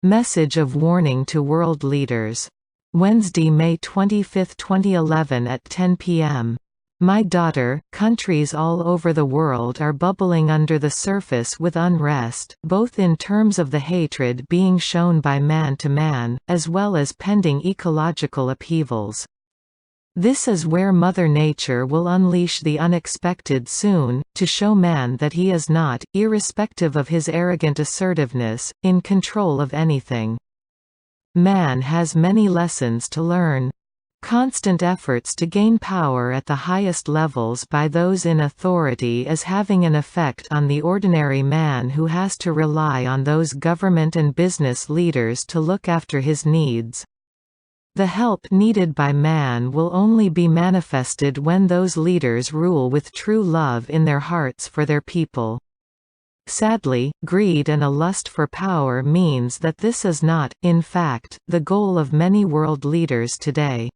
Message of warning to world leaders. Wednesday, May 25, 2011 at 10 p.m. My daughter, countries all over the world are bubbling under the surface with unrest, both in terms of the hatred being shown by man to man, as well as pending ecological upheavals. This is where Mother Nature will unleash the unexpected soon, to show man that he is not, irrespective of his arrogant assertiveness, in control of anything. Man has many lessons to learn. Constant efforts to gain power at the highest levels by those in authority is having an effect on the ordinary man who has to rely on those government and business leaders to look after his needs. The help needed by man will only be manifested when those leaders rule with true love in their hearts for their people. Sadly, greed and a lust for power means that this is not, in fact, the goal of many world leaders today.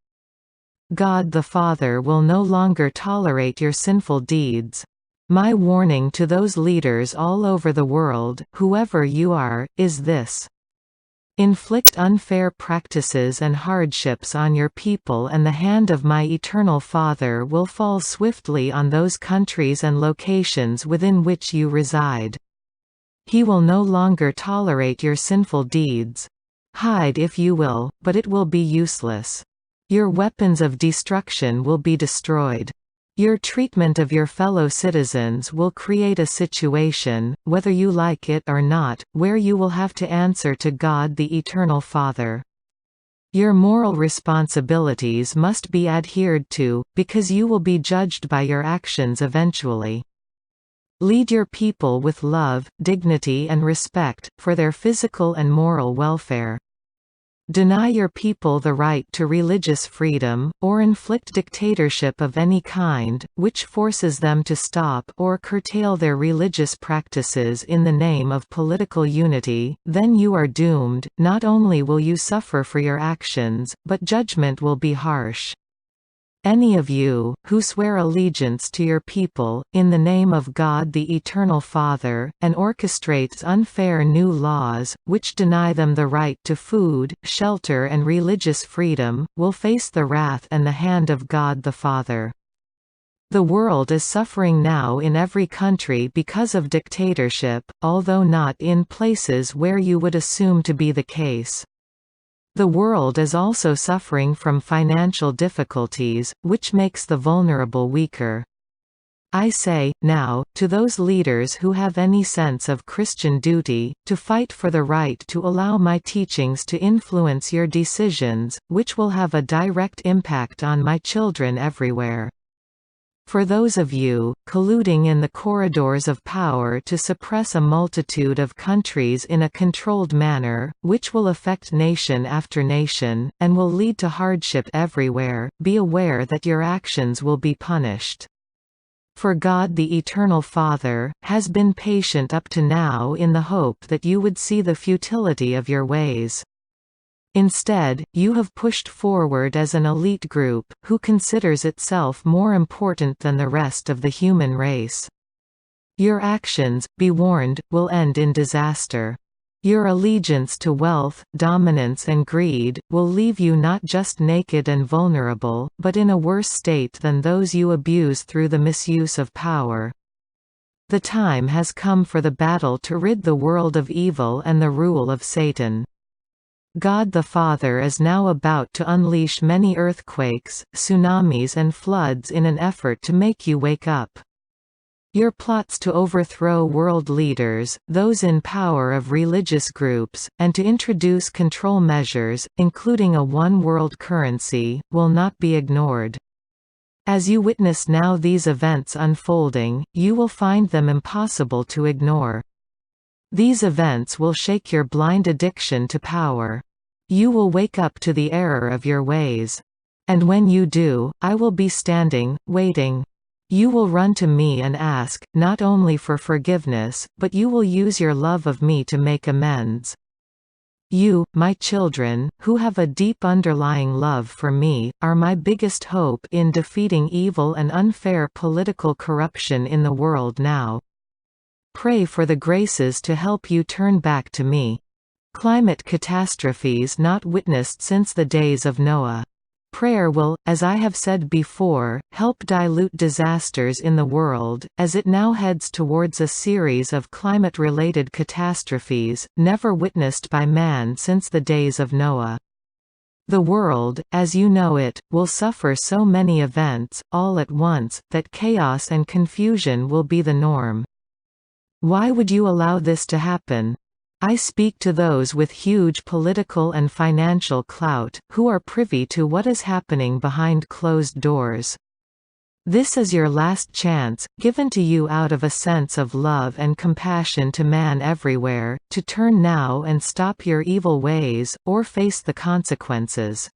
God the Father will no longer tolerate your sinful deeds. My warning to those leaders all over the world, whoever you are, is this. Inflict unfair practices and hardships on your people, and the hand of my eternal Father will fall swiftly on those countries and locations within which you reside. He will no longer tolerate your sinful deeds. Hide if you will, but it will be useless. Your weapons of destruction will be destroyed. Your treatment of your fellow citizens will create a situation, whether you like it or not, where you will have to answer to God the Eternal Father. Your moral responsibilities must be adhered to, because you will be judged by your actions eventually. Lead your people with love, dignity and respect, for their physical and moral welfare. Deny your people the right to religious freedom, or inflict dictatorship of any kind, which forces them to stop or curtail their religious practices in the name of political unity, then you are doomed. Not only will you suffer for your actions, but judgment will be harsh. Any of you, who swear allegiance to your people, in the name of God the Eternal Father, and orchestrates unfair new laws, which deny them the right to food, shelter and religious freedom, will face the wrath and the hand of God the Father. The world is suffering now in every country because of dictatorship, although not in places where you would assume to be the case. The world is also suffering from financial difficulties, which makes the vulnerable weaker. I say, now, to those leaders who have any sense of Christian duty, to fight for the right to allow my teachings to influence your decisions, which will have a direct impact on my children everywhere. For those of you, colluding in the corridors of power to suppress a multitude of countries in a controlled manner, which will affect nation after nation, and will lead to hardship everywhere, be aware that your actions will be punished. For God the Eternal Father, has been patient up to now in the hope that you would see the futility of your ways. Instead, you have pushed forward as an elite group, who considers itself more important than the rest of the human race. Your actions, be warned, will end in disaster. Your allegiance to wealth, dominance and greed, will leave you not just naked and vulnerable, but in a worse state than those you abuse through the misuse of power. The time has come for the battle to rid the world of evil and the rule of Satan. God the Father is now about to unleash many earthquakes, tsunamis and floods in an effort to make you wake up. Your plots to overthrow world leaders, those in power of religious groups, and to introduce control measures, including a one-world currency, will not be ignored. As you witness now these events unfolding, you will find them impossible to ignore. These events will shake your blind addiction to power. You will wake up to the error of your ways. And when you do, I will be standing, waiting. You will run to me and ask, not only for forgiveness, but you will use your love of me to make amends. You, my children, who have a deep underlying love for me, are my biggest hope in defeating evil and unfair political corruption in the world now. Pray for the graces to help you turn back to me. Climate catastrophes not witnessed since the days of Noah. Prayer will, as I have said before, help dilute disasters in the world, as it now heads towards a series of climate-related catastrophes, never witnessed by man since the days of Noah. The world, as you know it, will suffer so many events, all at once, that chaos and confusion will be the norm. Why would you allow this to happen? I speak to those with huge political and financial clout, who are privy to what is happening behind closed doors. This is your last chance, given to you out of a sense of love and compassion to man everywhere, to turn now and stop your evil ways, or face the consequences.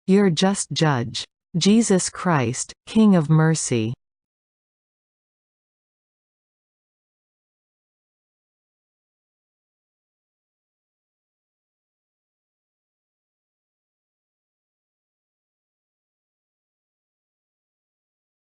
Your just judge. Jesus Christ, King of Mercy.